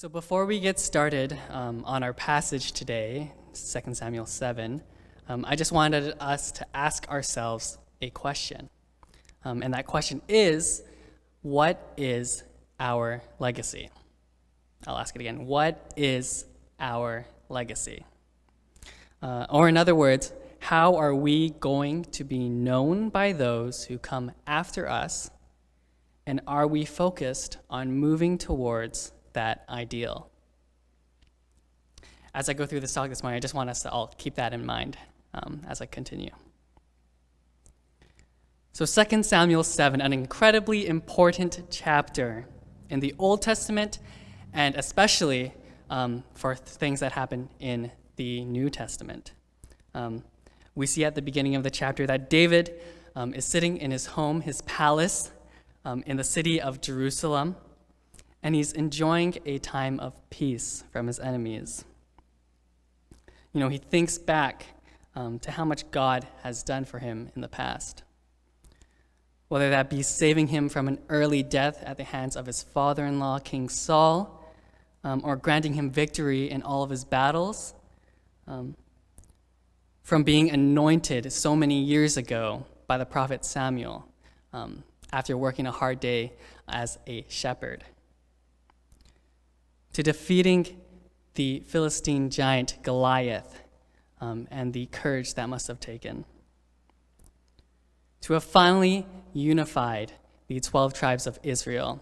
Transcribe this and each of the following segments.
So before we get started on our passage today, 2 Samuel 7, I just wanted us to ask ourselves a question. And that question is, what is our legacy? I'll ask it again. What is our legacy? Or in other words, how are we going to be known by those who come after us? And are we focused on moving towards that ideal? As I go through this talk this morning, I just want us to all keep that in mind as I continue. So 2 Samuel 7, an incredibly important chapter in the Old Testament, and especially for things that happen in the New Testament. We see at the beginning of the chapter that David is sitting in his home, his palace, in the city of Jerusalem, and he's enjoying a time of peace from his enemies. You know, he thinks back to how much God has done for him in the past. Whether that be saving him from an early death at the hands of his father-in-law, King Saul, or granting him victory in all of his battles, from being anointed so many years ago by the prophet Samuel, after working a hard day as a shepherd, to defeating the Philistine giant Goliath, and the courage that must have taken, to have finally unified the 12 tribes of Israel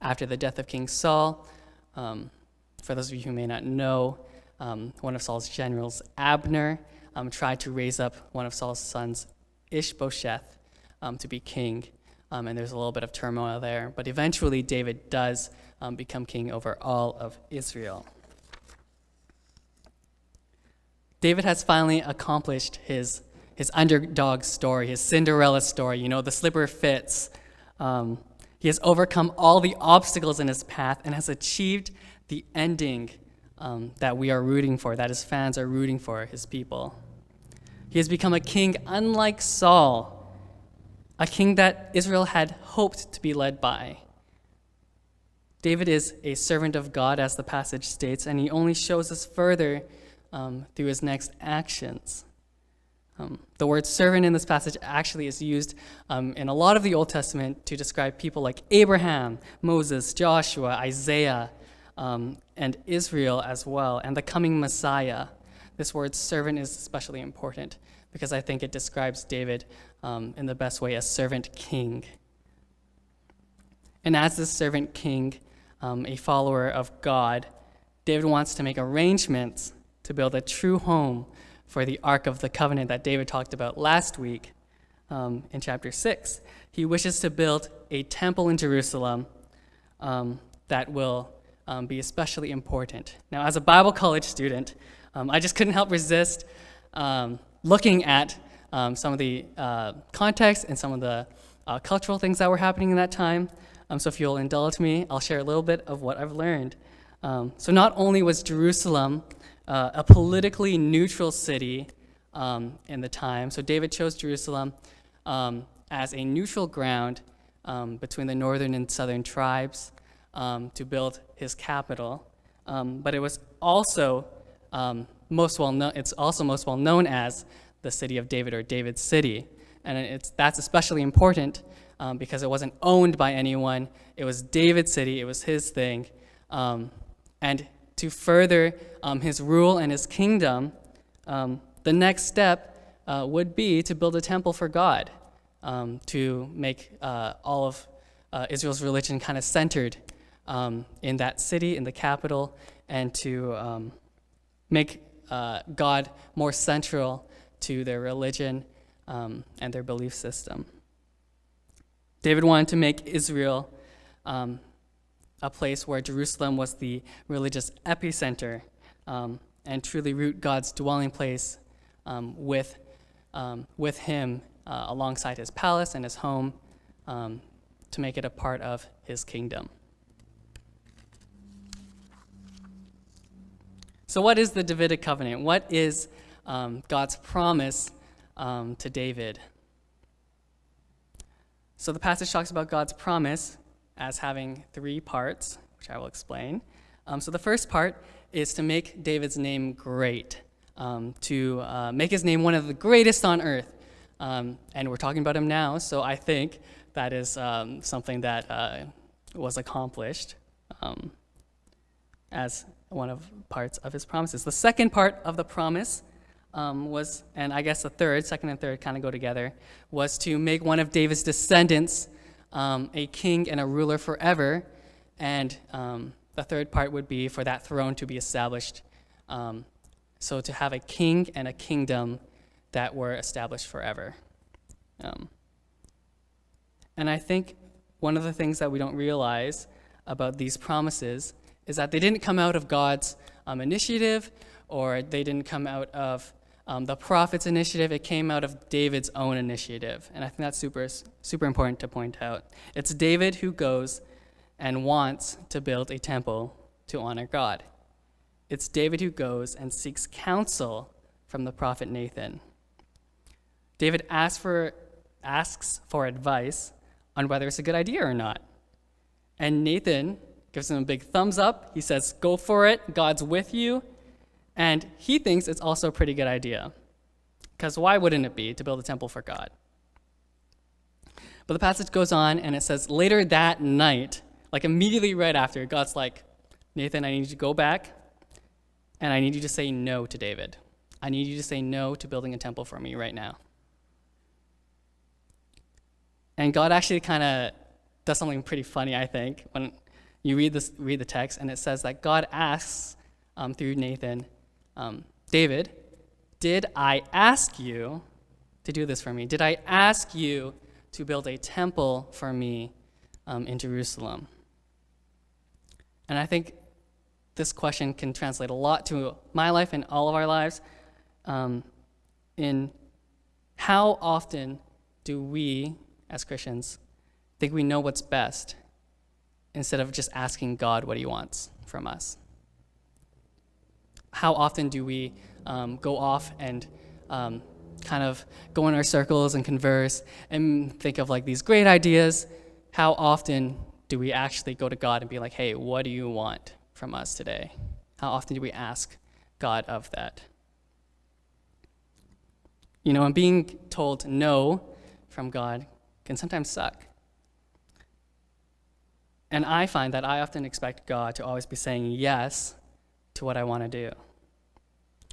after the death of King Saul. For those of you who may not know, one of Saul's generals, Abner, tried to raise up one of Saul's sons, Ishbosheth, to be king, and there's a little bit of turmoil there. But eventually, David does become king over all of Israel. David has finally accomplished his underdog story, his Cinderella story, you know, the slipper fits. He has overcome all the obstacles in his path and has achieved the ending that we are rooting for, that his fans are rooting for, his people. He has become a king unlike Saul, a king that Israel had hoped to be led by. David is a servant of God, as the passage states, and he only shows us further through his next actions. The word servant in this passage actually is used in a lot of the Old Testament to describe people like Abraham, Moses, Joshua, Isaiah, and Israel as well, and the coming Messiah. This word servant is especially important because I think it describes David in the best way as servant king. And as this servant king, a follower of God, David wants to make arrangements to build a true home for the Ark of the Covenant that David talked about last week in chapter 6. He wishes to build a temple in Jerusalem that will be especially important. Now, as a Bible college student, I just couldn't help resist looking at some of the context and some of the cultural things that were happening in that time. So if you'll indulge me, I'll share a little bit of what I've learned. So not only was Jerusalem a politically neutral city in the time, so David chose Jerusalem as a neutral ground between the northern and southern tribes to build his capital. But it was also most well known. It's also most well known as the city of David, or David's city, and that's especially important because it wasn't owned by anyone. It was David's city. It was his thing, and to further his rule and his kingdom, the next step would be to build a temple for God, to make all of Israel's religion kind of centered in that city, in the capital, and to make God more central to their religion and their belief system. David wanted to make Israel a place where Jerusalem was the religious epicenter, and truly root God's dwelling place with him alongside his palace and his home, to make it a part of his kingdom. So what is the Davidic covenant? What is God's promise to David? So the passage talks about God's promise as having three parts, which I will explain. So the first part is to make David's name great, to make his name one of the greatest on earth. And we're talking about him now, so I think that is something that was accomplished as one of parts of his promises. The second part of the promise was, and I guess second and third kind of go together, was to make one of David's descendants a king and a ruler forever. And the third part would be for that throne to be established. So to have a king and a kingdom that were established forever. And I think one of the things that we don't realize about these promises is that they didn't come out of God's initiative, or they didn't come out of the prophet's initiative. It came out of David's own initiative. And I think that's super important to point out. It's David who goes and wants to build a temple to honor God. It's David who goes and seeks counsel from the prophet Nathan. David asks for advice on whether it's a good idea or not. And Nathan gives him a big thumbs up. He says, go for it. God's with you. And he thinks it's also a pretty good idea. Because why wouldn't it be to build a temple for God? But the passage goes on, and it says, later that night, like immediately right after, God's like, Nathan, I need you to go back, and I need you to say no to David. I need you to say no to building a temple for me right now. And God actually kind of does something pretty funny, I think, when you read the text, and it says that God asks through Nathan, David, did I ask you to do this for me? Did I ask you to build a temple for me in Jerusalem? And I think this question can translate a lot to my life and all of our lives in how often do we, as Christians, think we know what's best instead of just asking God what he wants from us? How often do we go off and kind of go in our circles and converse and think of like these great ideas? How often do we actually go to God and be like, hey, what do you want from us today? How often do we ask God of that? You know, and being told no from God can sometimes suck. And I find that I often expect God to always be saying yes to what I want to do.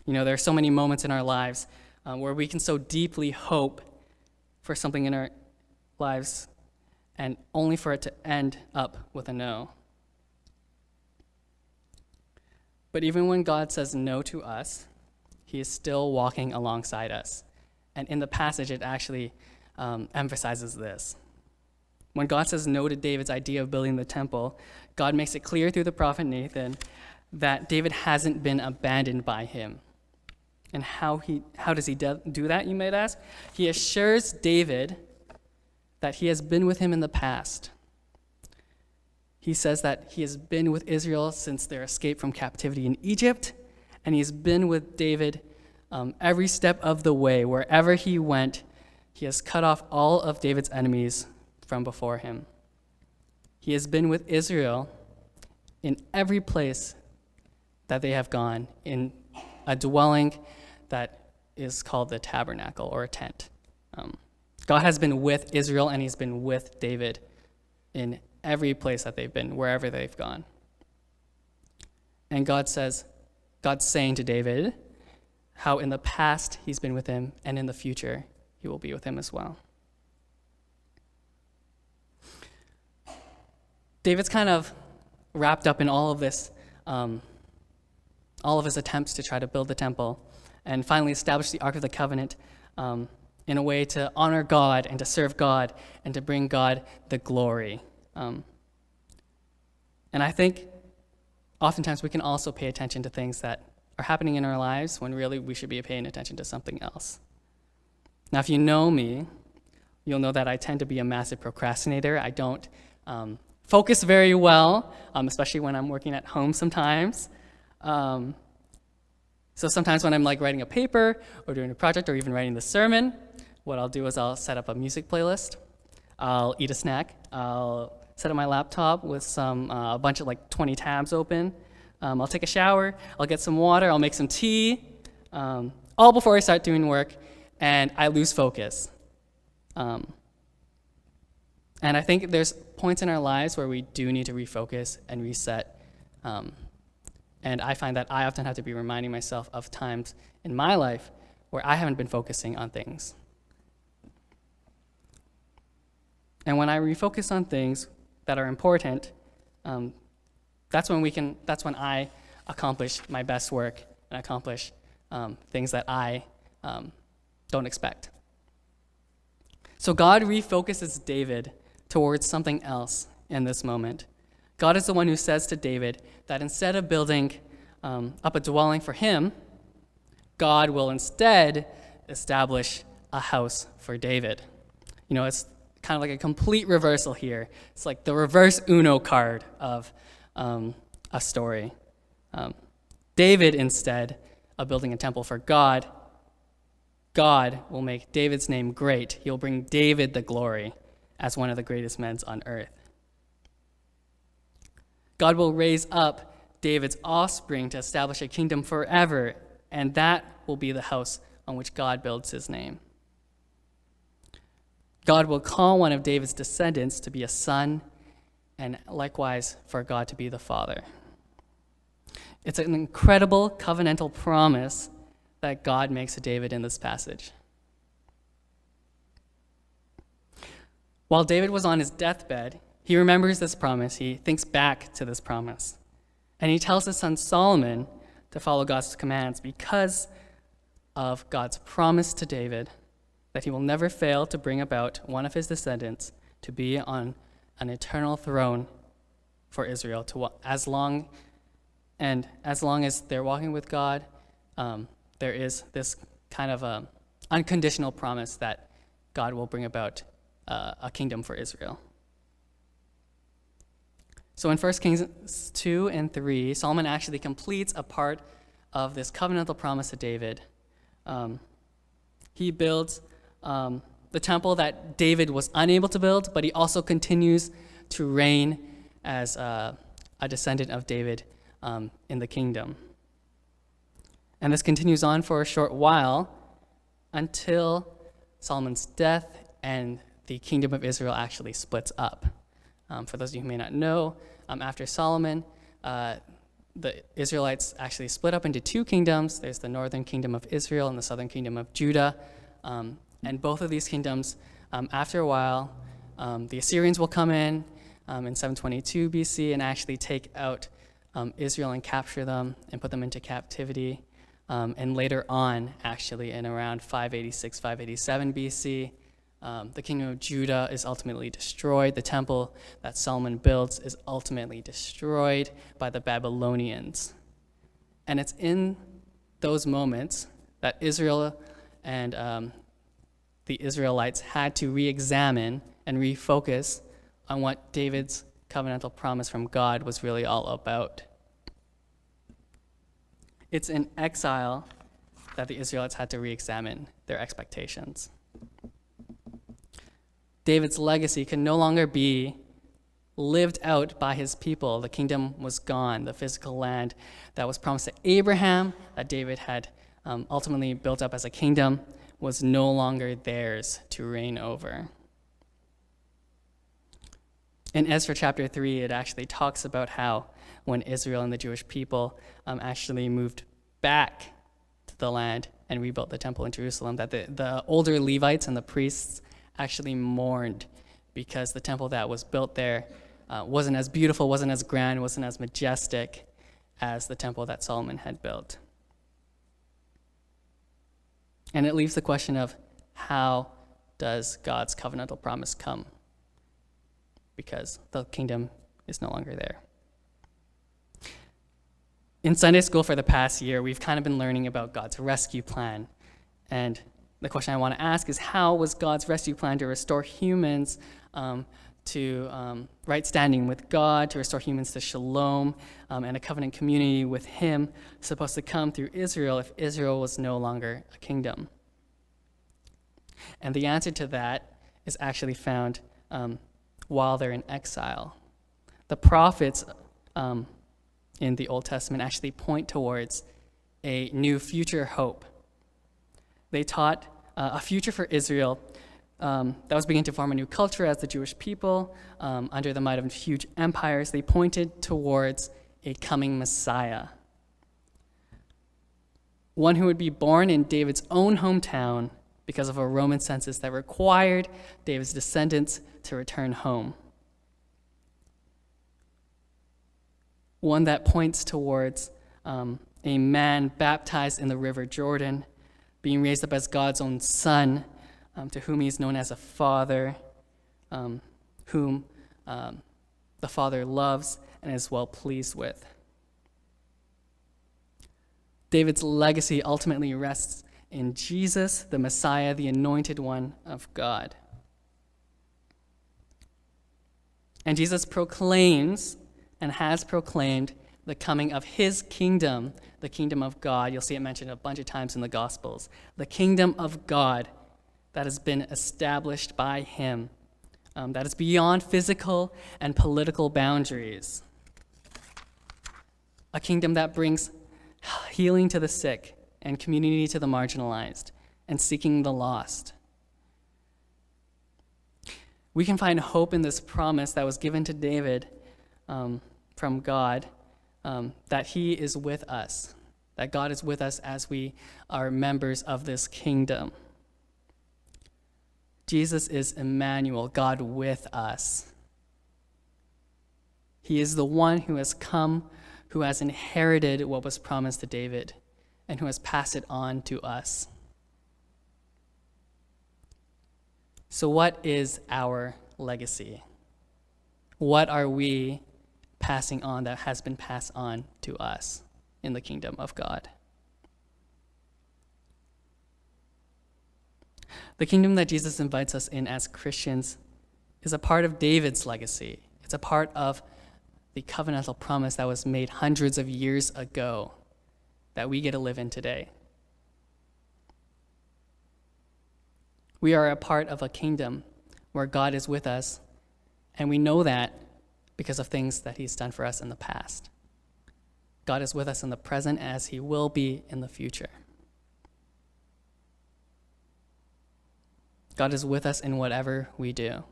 You know, there are so many moments in our lives where we can so deeply hope for something in our lives and only for it to end up with a no. But even when God says no to us, he is still walking alongside us. And in the passage, it actually emphasizes this. When God says no to David's idea of building the temple, God makes it clear through the prophet Nathan that David hasn't been abandoned by him. And how does he do that, you might ask? He assures David that he has been with him in the past. He says that he has been with Israel since their escape from captivity in Egypt, and he's been with David every step of the way. Wherever he went, he has cut off all of David's enemies from before him. He has been with Israel in every place that they have gone, in a dwelling that is called the tabernacle or a tent. God has been with Israel, and he's been with David in every place that they've been, wherever they've gone. And God's saying to David how in the past he's been with him, and in the future he will be with him as well. David's kind of wrapped up in all of this, all of his attempts to try to build the temple and finally establish the Ark of the Covenant in a way to honor God and to serve God and to bring God the glory. And I think oftentimes we can also pay attention to things that are happening in our lives when really we should be paying attention to something else. Now, if you know me, you'll know that I tend to be a massive procrastinator. I don't focus very well, especially when I'm working at home sometimes. So sometimes when I'm like writing a paper or doing a project or even writing the sermon, what I'll do is I'll set up a music playlist. I'll eat a snack. I'll set up my laptop with a bunch of like 20 tabs open. I'll take a shower, I'll get some water, I'll make some tea, all before I start doing work, and I lose focus. And I think there's points in our lives where we do need to refocus and reset. And I find that I often have to be reminding myself of times in my life where I haven't been focusing on things. And when I refocus on things that are important, that's when I accomplish my best work and accomplish things that I don't expect. So God refocuses David towards something else in this moment. God is the one who says to David that instead of building up a dwelling for him, God will instead establish a house for David. You know, it's kind of like a complete reversal here. It's like the reverse Uno card of a story. David, instead of building a temple for God, God will make David's name great. He'll bring David the glory as one of the greatest men on earth. God will raise up David's offspring to establish a kingdom forever, and that will be the house on which God builds his name. God will call one of David's descendants to be a son, and likewise for God to be the father. It's an incredible covenantal promise that God makes to David in this passage. While David was on his deathbed, he remembers this promise. He thinks back to this promise. And he tells his son Solomon to follow God's commands because of God's promise to David that he will never fail to bring about one of his descendants to be on an eternal throne for Israel, as long as they're walking with God. There is this kind of unconditional promise that God will bring about a kingdom for Israel. So in 1 Kings 2 and 3, Solomon actually completes a part of this covenantal promise to David. He builds the temple that David was unable to build, but he also continues to reign as a descendant of David in the kingdom. And this continues on for a short while until Solomon's death and the kingdom of Israel actually splits up. For those of you who may not know, after Solomon, the Israelites actually split up into two kingdoms. There's the northern kingdom of Israel and the southern kingdom of Judah. And both of these kingdoms, after a while, the Assyrians will come in 722 BC and actually take out Israel and capture them and put them into captivity. And later on, actually, in around 586, 587 BC, the kingdom of Judah is ultimately destroyed. The temple that Solomon builds is ultimately destroyed by the Babylonians. And it's in those moments that Israel and the Israelites had to re-examine and refocus on what David's covenantal promise from God was really all about. It's in exile that the Israelites had to re-examine their expectations. David's legacy can no longer be lived out by his people. The kingdom was gone. The physical land that was promised to Abraham, that David had ultimately built up as a kingdom, was no longer theirs to reign over. In Ezra chapter 3, it actually talks about how when Israel and the Jewish people actually moved back to the land and rebuilt the temple in Jerusalem, that the older Levites and the priests actually mourned because the temple that was built there wasn't as beautiful, wasn't as grand, wasn't as majestic as the temple that Solomon had built. And it leaves the question of, how does God's covenantal promise come? Because the kingdom is no longer there. In Sunday school for the past year, we've kind of been learning about God's rescue plan. And the question I want to ask is, how was God's rescue plan to restore humans to right standing with God, to restore humans to shalom and a covenant community with him, supposed to come through Israel if Israel was no longer a kingdom? And the answer to that is actually found while they're in exile. The prophets in the Old Testament actually point towards a new future hope. They taught a future for Israel that was beginning to form a new culture as the Jewish people under the might of huge empires. They pointed towards a coming Messiah, one who would be born in David's own hometown because of a Roman census that required David's descendants to return home. One that points towards a man baptized in the river Jordan, being raised up as God's own son, to whom he is known as a father, whom the Father loves and is well pleased with. David's legacy ultimately rests in Jesus, the Messiah, the anointed one of God. And Jesus proclaims and has proclaimed the coming of his kingdom, the kingdom of God. You'll see it mentioned a bunch of times in the Gospels. The kingdom of God that has been established by him, that is beyond physical and political boundaries. A kingdom that brings healing to the sick and community to the marginalized and seeking the lost. We can find hope in this promise that was given to David from God, that he is with us, that God is with us as we are members of this kingdom. Jesus is Emmanuel, God with us. He is the one who has come, who has inherited what was promised to David, and who has passed it on to us. So what is our legacy? What are we passing on that has been passed on to us in the kingdom of God? The kingdom that Jesus invites us in as Christians is a part of David's legacy. It's a part of the covenantal promise that was made hundreds of years ago that we get to live in today. We are a part of a kingdom where God is with us, and we know that because of things that he's done for us in the past. God is with us in the present as he will be in the future. God is with us in whatever we do.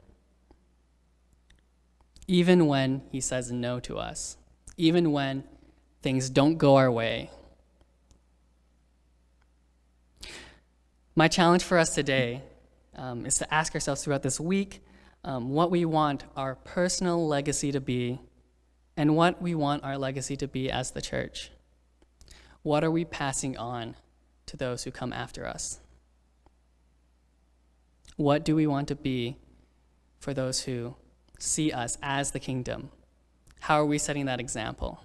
Even when he says no to us, even when things don't go our way. My challenge for us today is to ask ourselves throughout this week what we want our personal legacy to be and what we want our legacy to be as the church. What are we passing on to those who come after us? What do we want to be for those who see us as the kingdom? How are we setting that example?